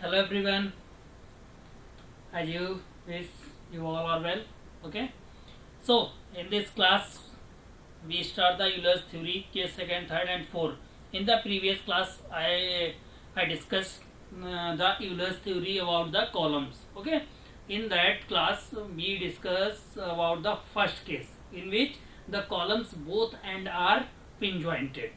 Hello everyone, as you wish you all are well. Okay, so in this class we start the Euler's theory case second, third and fourth. In the previous class I discussed the Euler's theory about the columns. Okay, in that class we discussed about the first case in which the columns both end are pin jointed.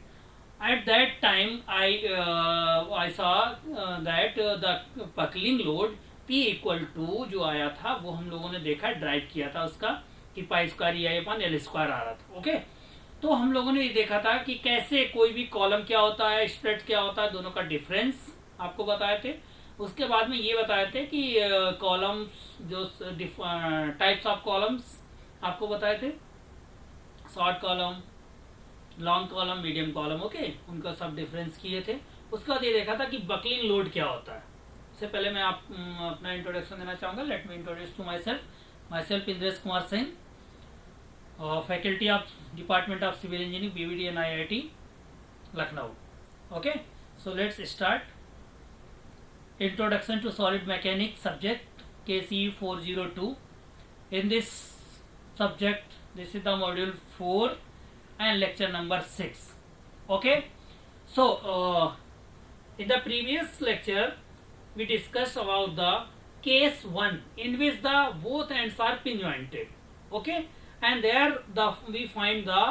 At that time I saw that the buckling load P equal to जो आया था वो हम लोगों ने देखा drive किया था उसका कि पाई स्क्वायर ई आई अपन एल स्क्वायर आ रहा था. ओके, तो हम लोगों ने ये देखा था कि कैसे कोई भी कॉलम क्या होता है, स्प्रेड क्या होता है, दोनों का डिफरेंस आपको बताए थे. उसके बाद में ये बताए थे कि कॉलम्स जो टाइप्स ऑफ कॉलम्स आपको बताए थे, short column, long column, medium column. Okay, उनका सब डिफरेंस किए थे. उसके बाद ये देखा था कि बकलिंग लोड क्या होता है. इससे पहले मैं अपना इंट्रोडक्शन देना चाहूँगा. Let me introduce to myself Indresh Kumar Singh, faculty of department of civil engineering BVD IIT Lucknow. Okay, so let's start. Introduction to solid mechanics subject KCE 402. In this subject this is the module 4 and lecture number 6. Okay, so in the previous lecture we discussed about the case 1 in which the both ends are pin jointed. Okay, and there we find the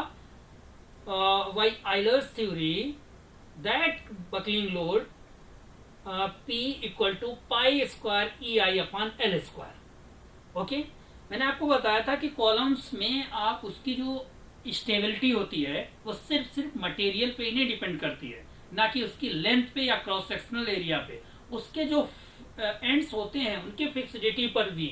by Euler's theory that buckling load P equal to pi square EI upon L square. Okay, मैंने आपको बताया था कि columns में आप उसकी जो stability होती है वो सिर्फ मटेरियल पे ही नहीं डिपेंड करती है, ना कि उसकी लेंथ पे या क्रॉस सेक्शनल एरिया पे. उसके जो एंड्स होते हैं उनके फिक्सिडिटी पर भी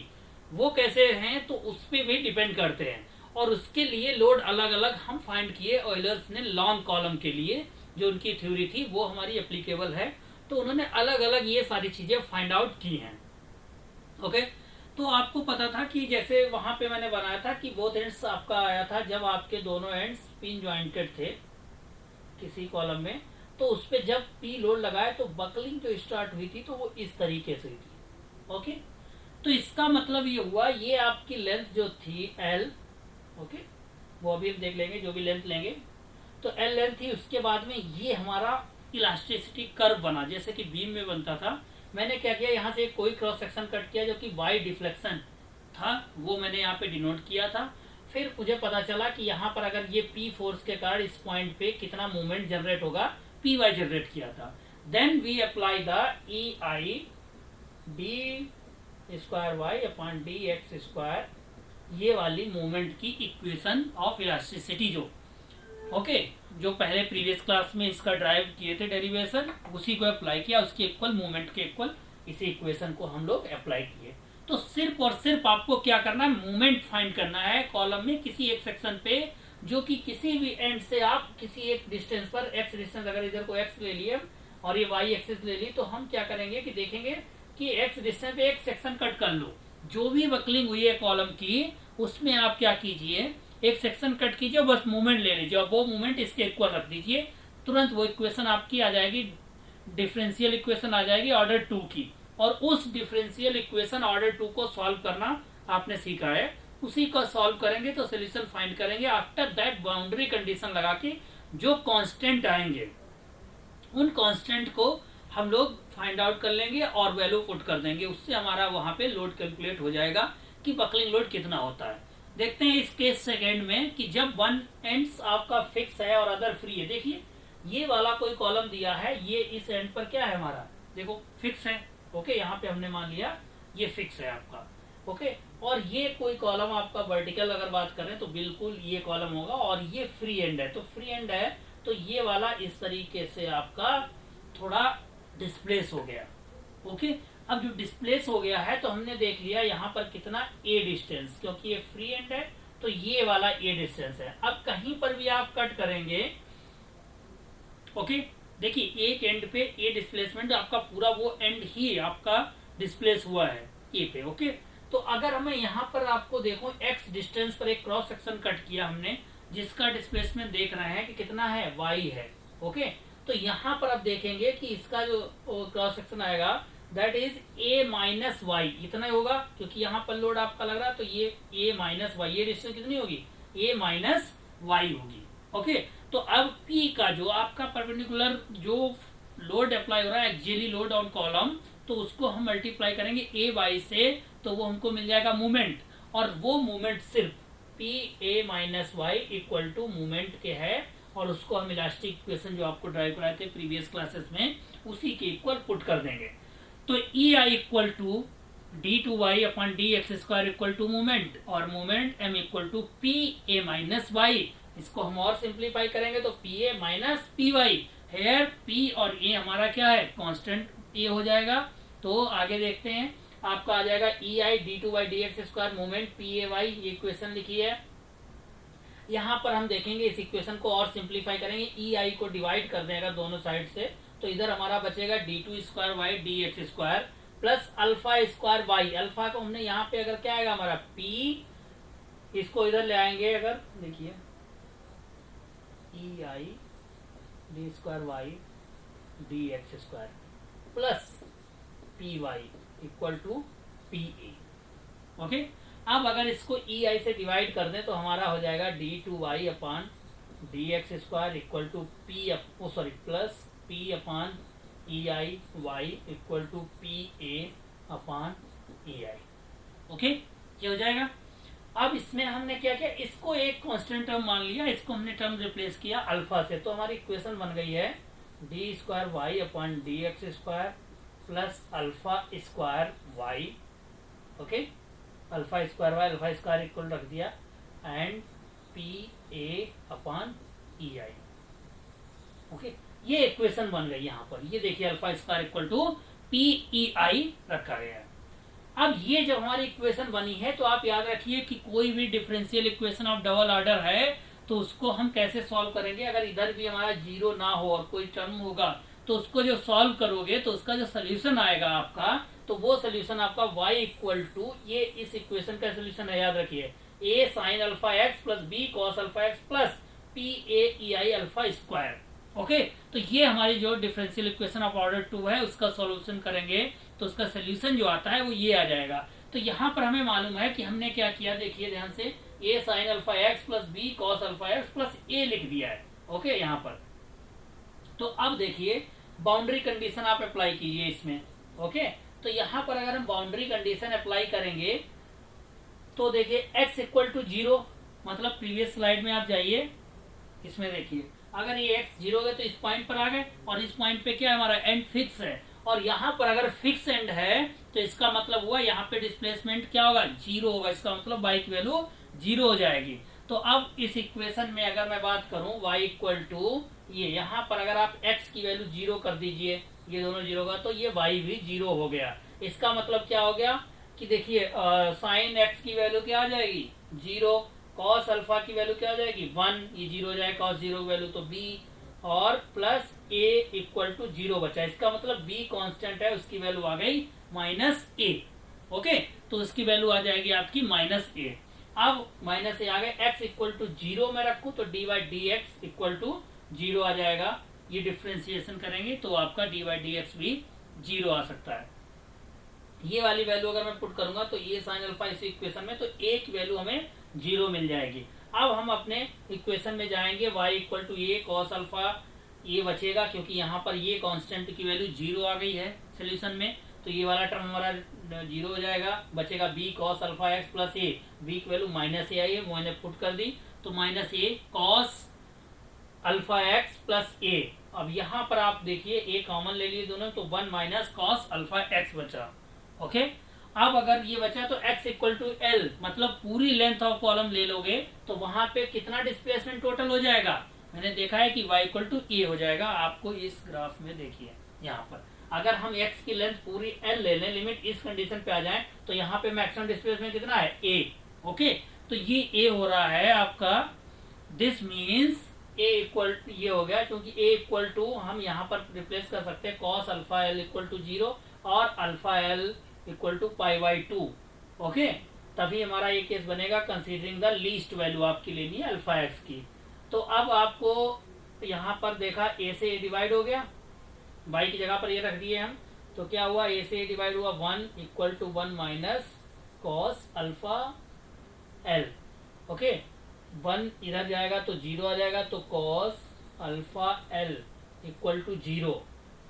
वो कैसे हैं तो उस पर भी डिपेंड करते हैं. और उसके लिए लोड अलग अलग हम फाइंड किए. ऑयलर्स ने लॉन्ग कॉलम के लिए जो उनकी थ्योरी थी वो हमारी एप्लीकेबल है, तो उन्होंने अलग अलग ये सारी चीजें फाइंड आउट की हैं. ओके, तो आपको पता था कि जैसे वहां पे मैंने बनाया था कि बोथ एंड्स आपका आया था जब आपके दोनों एंड्स पिन जॉइंटेड थे किसी कॉलम में, तो उस पे जब पी लोड लगाया तो बकलिंग जो स्टार्ट हुई थी तो वो इस तरीके से थी. ओके, तो इसका मतलब ये हुआ ये आपकी लेंथ जो थी एल, ओके, वो अभी हम देख लेंगे जो भी लेंथ लेंगे, तो एल लेंथ थी. उसके बाद में ये हमारा इलास्टिसिटी कर्व बना जैसे कि बीम में बनता था. मैंने क्या किया, यहाँ से कोई क्रॉस सेक्शन कट किया जो कि वाई डिफ्लेक्शन था, वो मैंने यहाँ पे डिनोट किया था. फिर मुझे पता चला कि यहाँ पर अगर ये पी फोर्स के कारण इस पॉइंट पे कितना मूवमेंट जनरेट होगा, पी वाई जनरेट किया था. Then we apply the E I D square Y upon D x square, ये वाली मूवमेंट की इक्वेशन ऑफ इलास्टिसिटी जो ओके जो पहले प्रीवियस क्लास में इसका ड्राइव किए थे डेरिवेशन, उसी को अप्लाई किया. उसके इक्वल मूवमेंट के इक्वल इसी इक्वेशन को हम लोग अप्लाई किए. तो सिर्फ और सिर्फ आपको क्या करना है, मूवमेंट फाइंड करना है कॉलम में किसी एक सेक्शन पे जो कि किसी भी एंड से आप किसी एक डिस्टेंस पर एक्स डिस्टेंस, अगर इधर को एक्स ले लिए और ये वाई एक्सिस ले ली, तो हम क्या करेंगे कि देखेंगे कि एक्स डिस्टेंस पे एक सेक्शन कट कर लो. जो भी बकलिंग हुई है कॉलम की उसमें आप क्या कीजिए, एक सेक्शन कट कीजिए, बस मूवमेंट ले लीजिए और वो मूवमेंट इसके इक्वल रख दीजिए. तुरंत वो इक्वेशन आपकी आ जाएगी, डिफरेंशियल इक्वेशन आ जाएगी ऑर्डर 2 की. और उस डिफरेंशियल इक्वेशन ऑर्डर 2 को सॉल्व करना आपने सीखा है, उसी को सॉल्व करेंगे तो सोल्यूशन फाइंड करेंगे. आफ्टर दैट बाउंड्री कंडीशन लगा के जो कांस्टेंट आएंगे उन कांस्टेंट को हम लोग फाइंड आउट कर लेंगे और वैल्यू पुट कर देंगे. उससे हमारा वहां पे लोड कैलकुलेट हो जाएगा कि बकलिंग लोड कितना होता है. देखते हैं इस केस सेकेंड में कि जब वन एंड्स आपका फिक्स है और अदर फ्री है. देखिए ये वाला कोई कॉलम दिया है, ये इस एंड पर क्या है हमारा, देखो फिक्स है. ओके, यहाँ पे हमने मान लिया ये फिक्स है आपका. ओके, और ये कोई कॉलम आपका वर्टिकल अगर बात करें तो बिल्कुल ये कॉलम होगा और ये फ्री एंड है. तो फ्री एंड है तो ये वाला इस तरीके से आपका थोड़ा डिस्प्लेस हो गया. ओके, अब जो डिस्प्लेस हो गया है तो हमने देख लिया यहाँ पर कितना ए डिस्टेंस, क्योंकि ये फ्री एंड है तो ये वाला ए डिस्टेंस है. अब कहीं पर भी आप कट करेंगे, ओके, देखिए एक एंड पे ए डिस्प्लेसमेंट आपका पूरा वो एंड ही आपका डिस्प्लेस हुआ है ए पे. ओके, तो अगर हमें यहाँ पर आपको देखो एक्स डिस्टेंस पर एक क्रॉस सेक्शन कट किया हमने जिसका डिस्प्लेसमेंट देख रहे हैं कि कितना है, वाई है. ओके, तो यहाँ पर आप देखेंगे कि इसका जो क्रॉस सेक्शन आएगा that is a minus Y, इतना ही होगा क्योंकि यहाँ पर लोड आपका लग रहा है, तो ये a माइनस वाई, ये डिस्टेंस कितनी होगी, a माइनस वाई होगी। ओके, तो अब P का जो आपका परपेंडिकुलर जो लोड अप्लाई हो रहा है एक्सियली लोड ऑन कॉलम, तो उसको हम मल्टीप्लाई करेंगे a बाई से, तो वो हमको मिल जाएगा मूवमेंट, और वो मूवमेंट सिर्फ P A minus Y equal to movement के है, और उसको हम इलास्टिक इक्वेशन जो आपको ड्राइव कराए थे प्रीवियस क्लासेस में उसी के इक्वल पुट कर देंगे। तो E I equal to D two Y upon D x square equal to movement, और movement M equal to P A minus Y. इसको हम और सिंप्लीफाई करेंगे तो P A minus P Y, here P और ए हमारा क्या है, कांस्टेंट ए हो जाएगा। तो आगे देखते हैं, आपका आ जाएगा E I D two Y D x square movement P A Y, ये इक्वेशन लिखी है। यहाँ पर हम देखेंगे इस इक्वेशन को और सिंप्लीफाई करेंगे, ई आई को डिवाइड कर देगा दोनों साइड से, तो इधर हमारा बचेगा D two square Y D x square plus alpha square Y. Alpha को हमने यहाँ पे अगर क्या आएगा हमारा पी, इसको इधर ले आएंगे, अगर देखिए E I D square Y D x square plus P Y equal to P A. Okay, अब अगर इसको ई आई से डिवाइड कर दें तो हमारा हो जाएगा D two Y upon D x square equal to P sorry plus P upon E I y equal to P A upon E I. Okay, ये हो जाएगा। अब इसमें हमने क्या किया, इसको एक कांस्टेंट टर्म मान लिया, इसको हमने टर्म रिप्लेस किया अल्फा से, तो हमारी इक्वेशन बन गई है D square Y upon D x square plus alpha square Y. Okay, alpha square Y alpha square equal रख दिया and P A upon E I. Okay, ये इक्वेशन बन गई यहाँ पर, ये देखिए alpha square equal to P E I रखा गया है। अब ये जब हमारी इक्वेशन बनी है तो आप याद रखिए कि कोई भी differential equation of double order है तो उसको हम कैसे सॉल्व करेंगे, अगर इधर भी हमारा जीरो ना हो और कोई टर्म होगा तो उसको जो सॉल्व करोगे तो उसका जो सोल्यूशन आएगा आपका, तो वो सोल्यूशन आपका y इक्वल टू, ये इस इक्वेशन का सोल्यूशन है, याद रखिए a sine alpha x plus b cos alpha x plus P A E I alpha square. Okay, तो ये हमारी जो डिफरेंशियल इक्वेशन ऑफ ऑर्डर 2 है उसका सॉल्यूशन करेंगे तो उसका सोल्यूशन जो आता है वो ये आ जाएगा। तो यहाँ पर हमें मालूम है कि हमने क्या किया, देखिए ध्यान से, a sine alpha x plus B cos alpha x plus a लिख दिया है। ओके, यहाँ पर तो अब देखिए बाउंड्री कंडीशन आप अप्लाई कीजिए इसमें। ओके, तो यहाँ पर अगर हम बाउंड्री कंडीशन अप्लाई करेंगे तो देखिए x इक्वल टू जीरो, मतलब प्रीवियस स्लाइड में आप जाइए, इसमें देखिए अगर ये x जीरो है तो इस पॉइंट पर आ गए, और इस पॉइंट पे क्या है हमारा एंड फिक्स है, और यहाँ पर अगर फिक्स एंड है तो इसका मतलब हुआ यहाँ पे डिस्प्लेसमेंट क्या होगा, जीरो होगा, इसका मतलब y की वैल्यू जीरो हो जाएगी। तो अब इस इक्वेशन में अगर मैं बात करूं y इक्वल टू, ये यहाँ पर अगर आप x की वैल्यू जीरो कर दीजिए, ये दोनों जीरो का, तो ये y भी जीरो हो गया। इसका मतलब क्या हो गया कि देखिए साइन x की वैल्यू क्या आ जाएगी, जीरो, कॉस अल्फा की वैल्यू क्या हो जाएगी 1, ये जीरो हो जाएगा, कॉस जीरो की वैल्यू तो b, और plus a equal to zero बचा, इसका मतलब b कांस्टेंट है, उसकी वैल्यू आ गई माइनस a। ओके, तो उसकी वैल्यू आ जाएगी आपकी माइनस a। अब माइनस ए आ गए, x इक्वल टू जीरो में रखूं तो D Y D x equal to zero आ जाएगा। ये डिफ्रेंसिएशन करेंगे तो आपका डी वाई डी एक्स भी जीरो आ सकता है। ये वाली वैल्यू अगर मैं पुट करूंगा तो ये साइन अल्फा इस इक्वेशन में, तो एक वैल्यू हमें जीरो मिल जाएगी। अब हम अपने इक्वेशन में जाएंगे, y equal to a cos alpha, ये बचेगा क्योंकि यहाँ पर ये कांस्टेंट की वैल्यू जीरो आ गई है सोल्यूशन में, तो ये वाला टर्म हमारा जीरो हो जाएगा, बचेगा b cos alpha x plus a, b की वैल्यू माइनस ए आई है, वो मैंने पुट कर दी, तो minus a cos alpha x plus a। अब यहाँ पर आप देखिए a कॉमन ले लिए दोनों, तो 1 माइनस कॉस अल्फा एक्स बचा। ओके, अब अगर ये बचा तो x इक्वल टू एल, मतलब पूरी लेंथ ऑफ कॉलम ले लोगे तो वहां पे कितना डिस्प्लेसमेंट टोटल हो जाएगा, मैंने देखा है कि y इक्वल टू ए हो जाएगा। आपको इस ग्राफ में देखिए यहाँ पर अगर हम x की लेंथ पूरी l ले लें, लिमिट इस कंडीशन पे आ जाए तो यहाँ पे मैक्सिमम डिस्प्लेसमेंट कितना है a। ओके, तो ये a हो रहा है आपका, दिस मीन्स a इक्वल ये हो गया, क्योंकि a इक्वल टू हम यहाँ पर रिप्लेस कर सकते हैं cos alpha l equal to zero और alpha l equal to pi by two. Okay, तभी हमारा ये केस बनेगा कंसीडरिंग द लीस्ट वैल्यू आपकी लेनी है अल्फा एक्स की। तो अब आपको यहाँ पर देखा a से a डिवाइड हो गया, y की जगह पर ये रख दिए हम, तो तो क्या हुआ, ए से डिवाइड हुआ 1 equal to 1 minus cos alpha l. Okay, 1 इधर जाएगा तो 0 आ जाएगा, तो cos alpha l equal to 0।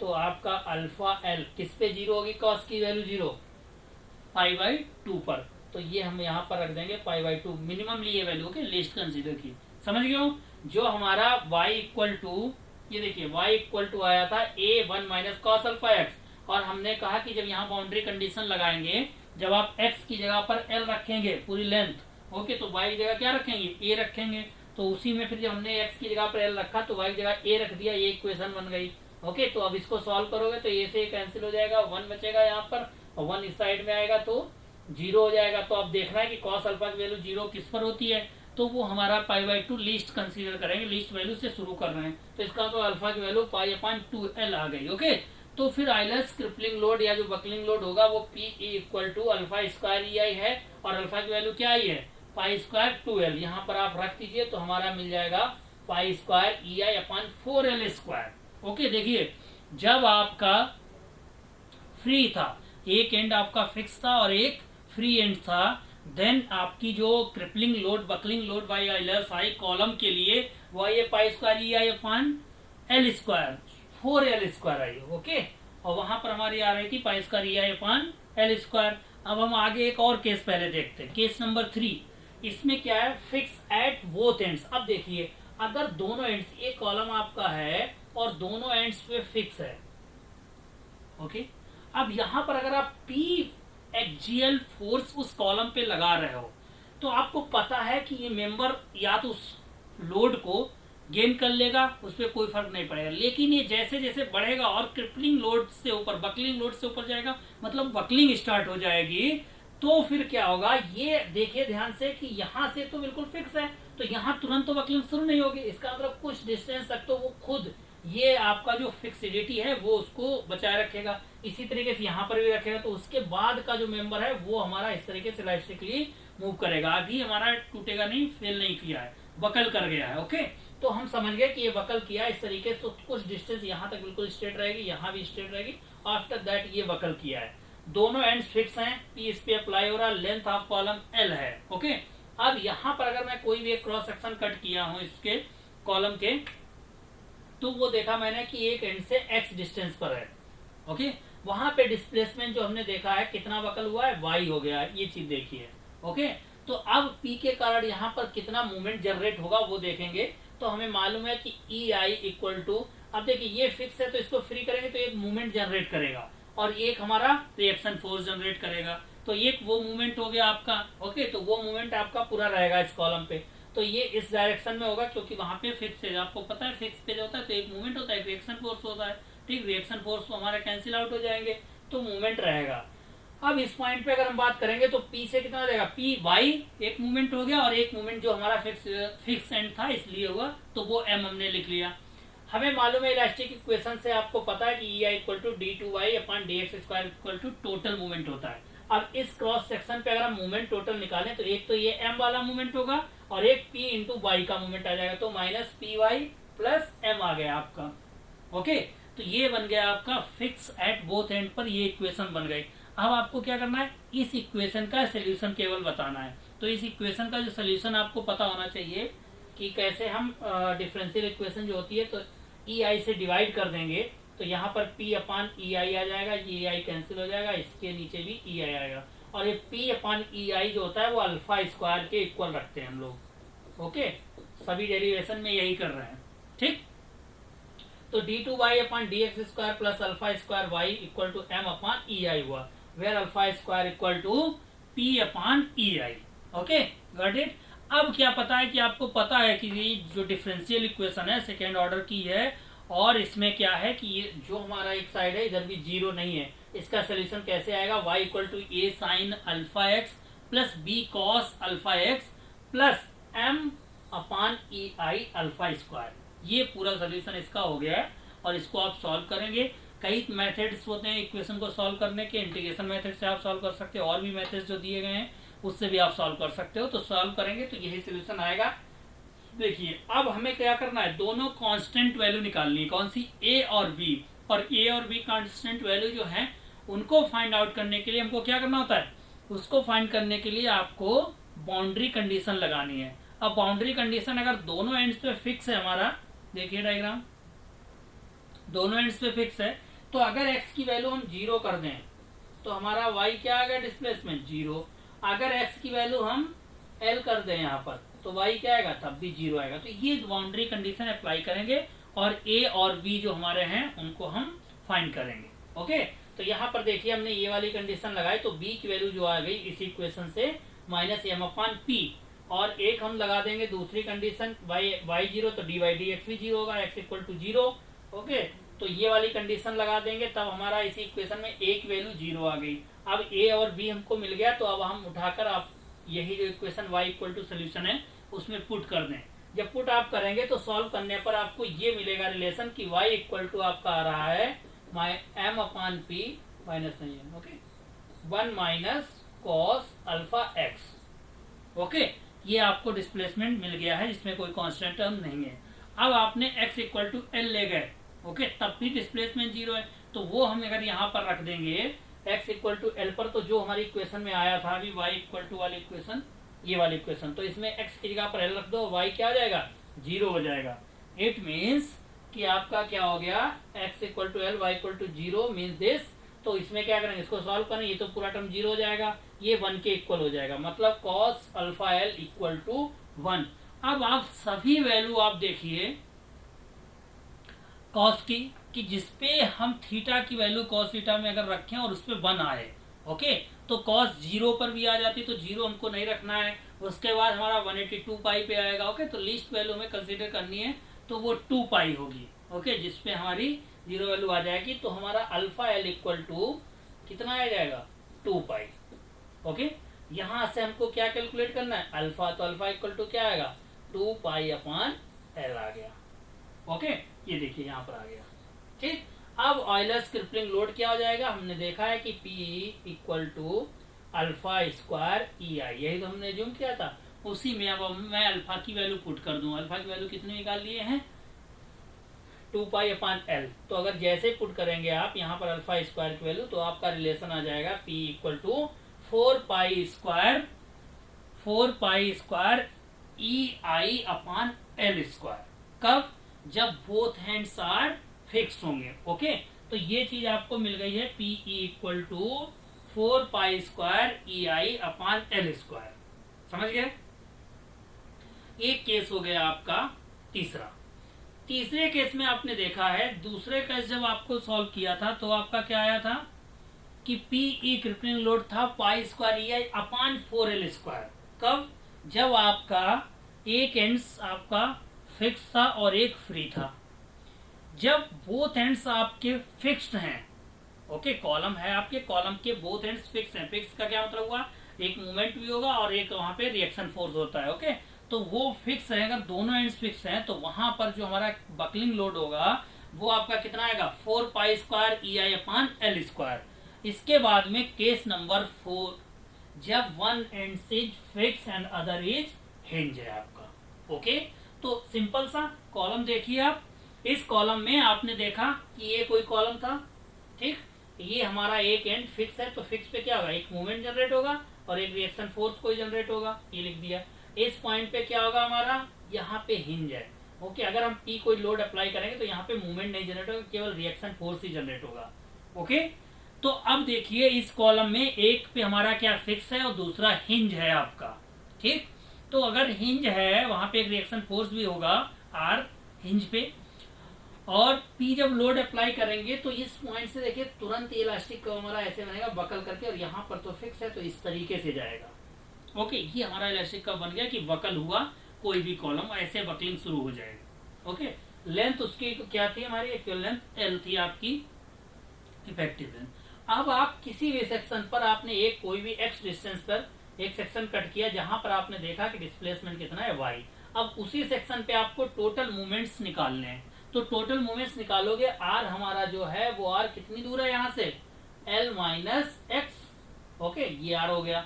तो आपका अल्फा एल किस पे 0 होगी, कॉस की वैल्यू 0 पाई बाई 2 पर। तो ये हम यहाँ पर रख देंगे पाई बाई 2, मिनिमम लिए वैल्यू। ओके, लिस्ट कंसीडर की, समझ गए हो। जो हमारा y इक्वल टू, ये देखिए y इक्वल टू आया था a 1 minus cos alpha x, और हमने कहा कि जब यहाँ बाउंड्री कंडीशन लगाएंगे, जब आप x की जगह पर l रखेंगे पूरी लेंथ, ओके, तो y की जगह क्या रखेंगे, a रखेंगे। तो उसी में फिर जब हमने x की जगह पर l रखा तो y की जगह a रख दिया, ये इक्वेशन बन गई। ओके, तो अब इसको सॉल्व करोगे तो a से कैंसिल हो जाएगा, 1 बचेगा यहाँ पर, और 1 इस साइड में आएगा तो 0 हो जाएगा। तो अब देखना है कि कॉस अल्फा की वैल्यू 0 किस पर होती है, तो वो हमारा पाई बाई 2 लीस्ट कंसीडर करेंगे, लीस्ट वैल्यू से शुरू कर रहे हैं। तो इसका तो अल्फा की वैल्यू पाई अपॉन 2l आ गई। ओके, तो फिर आइलर्स क्रिपलिंग लोड या जो बकलिंग लोड होगा वो P equal to alpha square E I है, और अल्फा की वैल्यू क्या आई है, पाई स्क्वायर 2l। यहाँ पर आप रख दीजिए तो हमारा मिल जाएगा पाई square E I upon 4l square. Okay, देखिए जब आपका फ्री था, एक एंड आपका फिक्स था और एक फ्री एंड था, देन आपकी जो crippling load buckling load by Euler's I column के लिए वो ये pi square E I upon L square 4l square I. Okay, और वहां पर हमारी आ रही थी pi square E I upon L square. अब हम आगे एक और केस पहले देखते हैं, केस नंबर 3। इसमें क्या है, फिक्स एट बोथ एंड्स। अब देखिए अगर दोनों एंड्स, एक कॉलम आपका है और दोनों एंड्स पे फिक्स है, ओके, अब यहां पर अगर आप P एक्सियल फोर्स उस कॉलम पे लगा रहे हो तो आपको पता है कि ये मेंबर या तो उस लोड को गेन कर लेगा, उस पर कोई फर्क नहीं पड़ेगा। लेकिन ये जैसे जैसे बढ़ेगा और क्रिपलिंग लोड से ऊपर, बकलिंग लोड से ऊपर जाएगा, मतलब बकलिंग स्टार्ट हो जाएगी, तो फिर क्या होगा, ये देखिए ध्यान से कि यहां से तो बिल्कुल फिक्स है, तो यहां तुरंत तो बकलिंग शुरू नहीं होगी। इसका मतलब कुछ डिस्टेंस तक तो वो खुद ये आपका जो फिक्सिडिटी है वो उसको बचाए रखेगा। इसी तरीके से यहाँ पर भी रखेगा, तो उसके बाद का जो मेंबर है वो हमारा इस तरीके से इलास्टिकली मूव करेगा। अभी हमारा टूटेगा नहीं, फेल नहीं किया है, बकल कर गया है। ओके, तो हम समझ गए कि ये बकल किया इस तरीके से, तो कुछ डिस्टेंस यहाँ तक बिल्कुल स्ट्रेट रहेगी, यहाँ भी स्ट्रेट रहेगी। आफ्टर दैट ये बकल किया है, दोनों एंड्स फिक्स हैं, पी इस पे अप्लाई हो रहा, लेंथ ऑफ कॉलम एल है। ओके, अब यहाँ पर अगर मैं कोई भी एक क्रॉस सेक्शन कट किया हूँ इसके कॉलम के, तो वो देखा मैंने कि एक एंड से x डिस्टेंस पर है। ओके, वहां पे डिस्प्लेसमेंट जो हमने देखा है कितना बकल हुआ है, y हो गया है, ये चीज देखिए। ओके, तो अब p के कारण यहाँ पर कितना मूवमेंट जनरेट होगा वो देखेंगे। तो हमें मालूम है कि ई आई इक्वल टू, अब देखिए ये फिक्स है तो इसको फ्री करेंगे तो एक मूवमेंट जनरेट करेगा और एक हमारा रिएक्शन फोर्स जनरेट करेगा। तो एक वो मूवमेंट हो गया आपका। ओके, तो वो मूवमेंट आपका पूरा रहेगा इस कॉलम पे, तो ये इस डायरेक्शन में होगा क्योंकि वहां पे फिक्स है। आपको पता है फिक्स पे जो होता है तो एक मूवमेंट होता है, एक रिएक्शन फोर्स होता है। ठीक, रिएक्शन फोर्स तो हमारे कैंसिल आउट हो जाएंगे, तो मूवमेंट रहेगा। अब इस पॉइंट पे अगर हम बात करेंगे तो P से कितना देगा, P वाई एक मूवमेंट हो गया और एक मूवमेंट जो हमारा फिक्स एंड था इसलिए हुआ, तो वो M हमने लिख लिया। हमें मालूम है इलास्टिक इक्वेशन से, आपको पता है कि E I equal to D two Y upon D x square equal to total movement होता है। अब इस क्रॉस सेक्शन पे अगर हम मूवमेंट टोटल निकालें तो एक तो ये M वाला मूवमेंट होगा और एक P इंटू वाई का मूवमेंट आ जाएगा, तो minus P Y plus M आ गया आपका। ओके, तो ये बन गया आपका फिक्स एट बोथ एंड पर, ये इक्वेशन बन गई। अब आपको क्या करना है, इस इक्वेशन का सोल्यूशन केवल बताना है। तो इस इक्वेशन का जो सोल्यूशन आपको पता होना चाहिए कि कैसे हम डिफरेंशियल इक्वेशन जो होती है तो ई आई से डिवाइड कर देंगे, तो यहाँ पर P अपान ई आई आ जाएगा, ये आई कैंसिल हो जाएगा, इसके नीचे भी ई आई आएगा, और ये P अपान ई आई जो होता है वो अल्फा स्क्वायर के इक्वल रखते हैं हम लोग। ओके, सभी डेरिवेशन में यही कर रहे हैं। ठीक, तो D two Y upon D x square plus alpha square Y equal to M upon E I हुआ, where alpha square equal to P upon E I. Okay, got it. अब क्या पता है कि आपको पता है कि ये जो डिफरेंशियल इक्वेशन है सेकेंड ऑर्डर की है, और इसमें क्या है कि ये जो हमारा एक साइड है इधर भी जीरो नहीं है, इसका सोल्यूशन कैसे आएगा, y equal to a sine alpha x plus B cos alpha x plus M upon E I alpha square. ये पूरा सोल्यूशन इसका हो गया है, और इसको आप सॉल्व करेंगे। कई मेथड्स होते हैं इक्वेशन को सॉल्व करने के, इंटीग्रेशन मेथड से आप सॉल्व कर सकते हो, और भी मेथड्स जो दिए गए हैं उससे भी आप सॉल्व कर सकते हो। तो सॉल्व करेंगे तो यही सोल्यूशन आएगा। देखिए अब हमें क्या करना है, दोनों कांस्टेंट वैल्यू निकालनी है, कौन सी, ए और बी, और ए और बी कांस्टेंट वैल्यू जो है उनको फाइंड आउट करने के लिए हमको क्या करना होता है, उसको फाइंड करने के लिए आपको बाउंड्री कंडीशन लगानी है। अब बाउंड्री कंडीशन अगर दोनों एंड्स पे फिक्स है हमारा, देखिए डायग्राम, दोनों एंड्स पे फिक्स है, तो अगर x की वैल्यू हम 0 कर दें तो हमारा y क्या आ गया, डिस्प्लेसमेंट 0। अगर x की वैल्यू हम l कर दें यहाँ पर तो y क्या आएगा, तब भी 0 आएगा। तो ये बाउंड्री कंडीशन अप्लाई करेंगे और a और b जो हमारे हैं उनको हम फाइंड करेंगे। ओके, तो यहाँ पर देखिए हमने ये वाली कंडीशन लगाई तो b की वैल्यू जो आ गई इस इक्वेशन से -m/p, और एक हम लगा देंगे दूसरी कंडीशन y 0 तो dy dx भी 0 होगा, x इक्वल टू 0। ओके, तो ये वाली कंडीशन लगा देंगे, तब हमारा इसी इक्वेशन में a की वैल्यू 0 आ गई। अब a और b हमको मिल गया, तो अब हम उठाकर आप यही जो equation y equal to solution है उसमें पुट कर दें। जब पुट आप करेंगे तो सॉल्व करने पर आपको ये मिलेगा रिलेशन कि y इक्वल टू आपका आ रहा है m/p माइनस नहीं है, okay, 1 minus cos alpha x। Okay, ये आपको डिस्प्लेसमेंट मिल गया है जिसमें कोई कांस्टेंट टर्म नहीं है। अब आपने x इक्वल टू एल ले गए, ओके, तब भी डिस्प्लेसमेंट 0 है, तो वो हम अगर यहाँ पर रख देंगे x इक्वल टू एल पर, तो जो हमारी इक्वेशन में आया था अभी y इक्वल टू वाली इक्वेशन, ये वाली इक्वेशन, तो इसमें x की जगह पर l रख दो, y क्या आ जाएगा, 0 हो जाएगा। इट मीन्स कि आपका क्या हो गया, x equal to l, y equal to 0 means this. तो इसमें क्या करेंगे, इसको सॉल्व करें, ये तो पूरा टर्म 0 हो जाएगा, ये 1 के इक्वल हो जाएगा, मतलब cos alpha l equal to 1। अब आप सभी वैल्यू आप देखिए कॉस की, कि जिसपे हम थीटा की वैल्यू कॉस थीटा में अगर रखें और उस पर 1 आए, ओके, तो कॉस 0 पर भी आ जाती, तो 0 हमको नहीं रखना है। उसके बाद हमारा 182 पाई पे आएगा, ओके, तो लीस्ट वैल्यू हमें कंसीडर करनी है, तो वो 2 पाई होगी, ओके, जिसपे हमारी 0 वैल्यू आ जाएगी, तो हमारा अल्फा एल इक्वल टू कितना आ जाएगा, 2 पाई। ओके, यहां से हमको क्या कैलकुलेट करना है, अल्फा, तो अल्फा इक्वल टू क्या आएगा, 2 पाई अपॉन एल आ गया। ओके, ये देखिए यहाँ पर आ गया, ठीक। अब ऑयलर्स क्रिपलिंग लोड क्या हो जाएगा, हमने देखा है कि P equal to alpha square E I, यही तो हमने जूम किया था, उसी में अब मैं अल्फा की वैल्यू पुट कर दूं। अल्फा की वैल्यू कितने निकाल लिए हैं, 2 पाई अपॉन एल। तो अगर जैसे पुट करेंगे आप यहाँ पर अल्फा स्क्वायर की वैल्यू, तो आपका रिलेशन आ जाएगा P equal to 4 pi square E I upon L square. कब, जब बोथ हैंड्स आर फिक्स होंगे। ओके, तो ये चीज आपको मिल गई है, P equal to 4 pi square E I upon L square. समझ गए, एक केस हो गया आपका तीसरा। तीसरे केस में आपने देखा है, दूसरे केस जब आपको सॉल्व किया था तो आपका क्या आया था कि पी क्रिपलिंग लोड था पाई square E I upon 4 L square. कब, जब आपका एक एंड्स आपका फिक्स था और एक फ्री था। जब बोथ एंड्स आपके फिक्स्ड हैं, ओके, कॉलम है आपके, कॉलम के बोथ एंड्स फिक्स हैं। फिक्स का क्या मतलब हुआ, एक मूवमेंट भी होगा और एक वहां पे रिएक्शन फोर्स होता है। ओके, तो वो फिक्स है, अगर दोनों एंड्स फिक्स हैं तो वहां पर जो हमारा बकलिंग लोड होगा वो आपका कितना आएगा, 4 pi square E I upon L square. इसके बाद में केस नंबर 4, जब one and is fix and other is hinge है आपका। ओके, तो सिंपल सा कॉलम देखिए आप, इस कॉलम में आपने देखा कि ये कोई कॉलम था, ठीक, ये हमारा एक एंड फिक्स है, तो फिक्स पे क्या होगा, एक मूवमेंट जनरेट होगा और एक रिएक्शन फोर्स कोई जनरेट होगा, ये लिख दिया। इस पॉइंट पे क्या होगा हमारा, यहाँ पे हिंज है। ओके, अगर हम पी कोई लोड अप्लाई करेंगे तो यहाँ पे मूवमेंट नहीं जनरेट होगा, केवल रिएक्शन फोर्स ही जनरेट होगा। ओके, तो अब देखिए इस कॉलम में एक पे हमारा क्या फिक्स है और दूसरा हिंज है आपका, ठीक। तो अगर हिंज है वहां पे एक रिएक्शन फोर्स भी होगा आर हिंज पे, और पी जब लोड अप्लाई करेंगे तो इस पॉइंट से देखिए तुरंत इलास्टिक का हमारा ऐसे बनेगा बकल करके, और यहाँ पर तो फिक्स है तो इस तरीके से जाएगा। ओके, ये हमारा इलास्टिक का बन गया कि बकल हुआ कोई भी कॉलम, ऐसे बकलिंग शुरू हो जाएगी। ओके, लेंथ उसकी क्या थी, हमारी एक्चुअल लेंथ एल थी आपकी, इफेक्टिव लेंथ। अब आप किसी भी सेक्शन पर आपने एक कोई भी एक्स डिस्टेंस पर एक सेक्शन कट किया जहां पर आपने देखा कि डिस्प्लेसमेंट कितना है वाई। अब उसी सेक्शन पे आपको टोटल मूवमेंट्स निकालने हैं, तो टोटल मूवमेंट्स निकालोगे, आर हमारा जो है वो आर कितनी दूर है यहाँ से, एल माइनस एक्स। ओके, ये आर हो गया,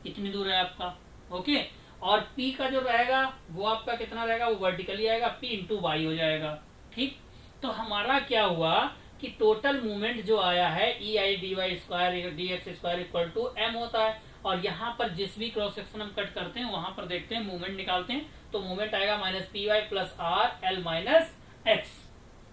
कितनी दूर है आपका। ओके, और पी का जो रहेगा वो आपका कितना रहेगा, वो वर्टिकली आएगा, पी इंटू वाई हो जाएगा, ठीक। तो हमारा क्या हुआ कि टोटल मूवमेंट जो आया है E I D Y square D x square equal to M होता है, और यहाँ पर जिस भी क्रॉस सेक्शन हम कट करते हैं वहां पर देखते हैं मूवमेंट निकालते हैं, तो मूवमेंट आएगा minus P Y plus R L minus x.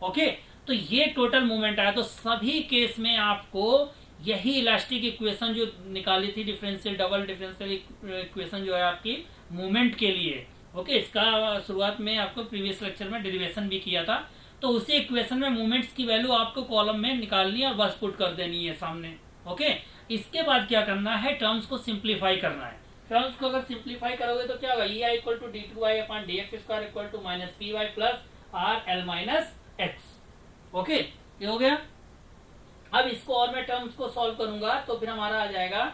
Okay, तो ये टोटल मूवमेंट आया। तो सभी केस में आपको यही इलास्टिक इक्वेशन जो निकाली थी, डिफरेंशियल डबल डिफरेंशियल इक्वेशन जो है आपकी मूवमेंट के लिए, ओके, इसका शुरुआत में आपको प्रीवियस लेक्चर में डेरिवेशन भी किया था। तो उसी इक्वेशन में मूवमेंट्स की वैल्यू आपको कॉलम में निकालनी है और बस पुट कर देनी है सामने। ओके, इसके बाद क्या करना है, टर्म्स को सिंप्लीफाई करना है। टर्म्स को अगर सिंप्लीफाई करोगे तो क्या होगा, E I equal to D two Y upon D x square equal to minus P Y plus R L minus x. Okay, ये हो गया। अब इसको और मैं टर्म्स को सॉल्व करूंगा तो फिर हमारा आ जाएगा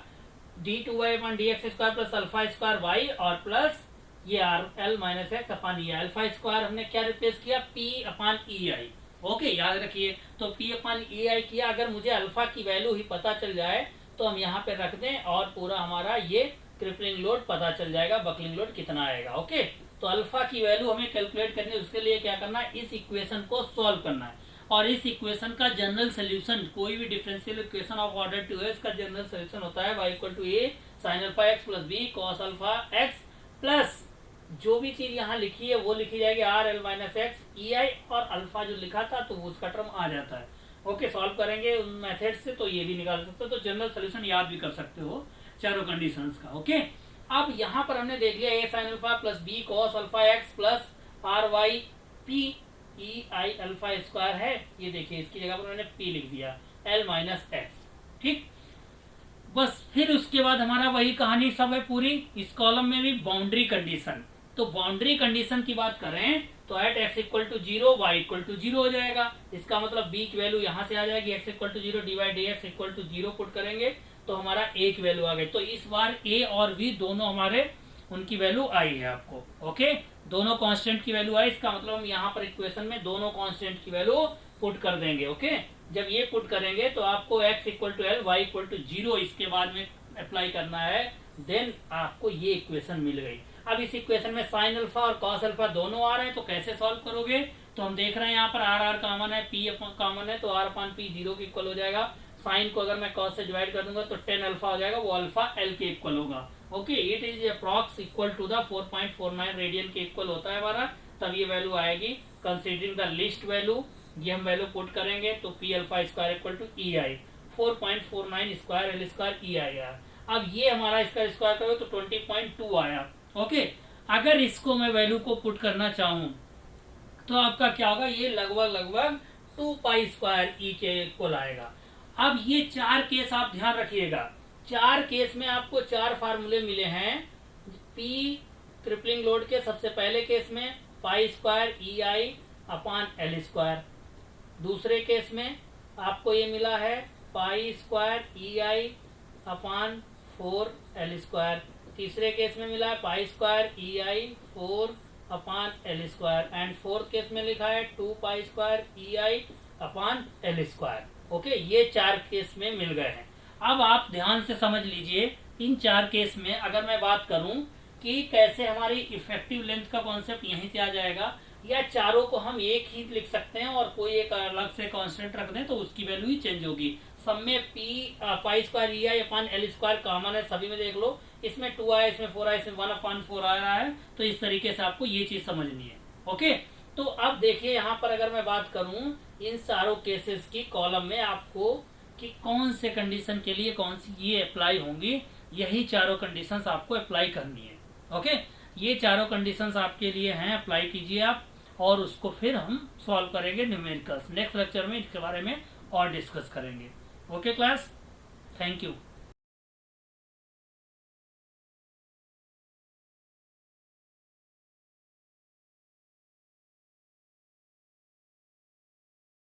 D two Y upon D x square plus alpha square Y और प्लस ये R L minus X upon E I. Alpha square हमने क्या रिप्लेस किया, P upon E I. Okay, याद रखिए, तो पी अपॉन ई आई किया। अगर मुझे अल्फा की वैल्यू ही पता चल जाए तो हम यहाँ पे रख दें और पूरा हमारा ये क्रिपलिंग लोड पता चल जाएगा, बकलिंग लोड कितना आएगा। ओके, तो अल्फा की वैल्यू हमें कैलकुलेट करनी है, उसके लिए क्या करना है, इस इक्वेशन को सॉल्व करना है। और इस इक्वेशन का जनरल सोल्यूशन, कोई भी differential equation of order 2s का जनरल सोल्यूशन होता है y equal to a sine alpha x plus B cos alpha x plus जो भी चीज यहाँ लिखी है वो लिखी जाएगी R L minus x E I, और अल्फा जो लिखा था तो उसका टर्म आ जाता है। ओके, सॉल्व करेंगे उन मेथड से तो ये भी निकाल सकते हो, तो जनरल सोल्यूशन याद भी कर सकते हो चारों कंडीशंस का। ओके, अब यहाँ पर हमने देख लिया A sine alpha plus B cos alpha x plus R Y P E I alpha square है। ये देखिए इसकी जगह पर मैंने पी लिख दिया एल माइनस एक्स। ठीक, बस फिर उसके बाद हमारा वही कहानी सब है पूरी। इस कॉलम में भी बाउंड्री कंडीशन, तो बाउंड्री कंडीशन की बात करें तो at x equal to zero y equal to zero हो जाएगा। इसका मतलब बी की वैल्यू यहाँ से आ जाएगी, x equal to zero d Y D x equal to zero put करेंगे तो हमारा एक वैल्यू आ गई। तो इस बार ए और बी दोनों हमारे उनकी वैल्यू आई है आपको। ओके, दोनों कांस्टेंट की वैल्यू आई, इसका मतलब हम यहाँ पर इक्वेशन में दोनों कांस्टेंट की वैल्यू पुट कर देंगे। ओके, जब ये पुट करेंगे तो आपको x equal to l y equal to zero इसके बाद में अप्लाई करना है, देन आपको ये इक्वेशन मिल गई। अब इस इक्वेशन में साइन अल्फा और कॉस अल्फा दोनों आ रहे हैं, तो कैसे सॉल्व करोगे, तो हम देख रहे हैं यहाँ पर आर आर कॉमन है, पी कॉमन है, तो आर अपॉन पी जीरो के इक्वल हो जाएगा। साइन को अगर मैं कॉस से डिवाइड कर दूंगा तो 10 अल्फा हो जाएगा, वो अल्फा एल के इक्वल होगा। Okay, it is approx equal to the 4.49 radian के इक्वल होता है हमारा, तब ये वैल्यू आएगी कंसीडरिंग द लिस्ट वैल्यू। ये हम वैल्यू पुट करेंगे तो P alpha square equal to E I 4.49 square l square E I R. अब ये हमारा इसका स्क्वायर करोगे तो 20.2 आया। ओके, अगर इसको मैं वैल्यू को पुट करना चाहूं तो आपका क्या होगा, ये लगभग 2 पाई स्क्वायर ई के इक्वल आएगा। अब ये चार केस आप ध्यान रखिएगा, चार केस में आपको चार फार्मूले मिले हैं। पी क्रिपलिंग लोड के सबसे पहले केस में पाई square E I upon L square, दूसरे केस में आपको ये मिला है पाई square E I upon 4 L square, तीसरे केस में मिला है पाई square E I 4 upon L square, and fourth case में लिखा है 2 पाई square E I upon L square. Okay, ये चार केस में मिल गए हैं। अब आप ध्यान से समझ लीजिए, इन चार केस में अगर मैं बात करूं कि कैसे हमारी इफेक्टिव लेंथ का कॉन्सेप्ट यहीं से आ जाएगा, या चारों को हम एक ही लिख सकते हैं और कोई एक अलग से कांस्टेंट रख दें तो उसकी वैल्यू ही चेंज होगी। सब में P pi square E I upon L square common है, सभी में देख लो, इसमें 2 आया, इसमें 4 आया, इसमें 1 अपॉन 4 आ रहा है, तो इस तरीके से आपको ये चीज समझनी है। ओके, तो अब देखिए यहाँ पर अगर मैं बात करूं इन चारों केसेस की कॉलम में आपको कि कौन से कंडीशन के लिए कौन सी ये अप्लाई होंगी, यही चारों कंडीशंस आपको अप्लाई करनी है। ओके, ये चारों कंडीशंस आपके लिए हैं, अप्लाई कीजिए आप, और उसको फिर हम सॉल्व करेंगे न्यूमेरिकल्स। नेक्स्ट लेक्चर में इसके बारे में और डिस्कस करेंगे। Okay class, thank you.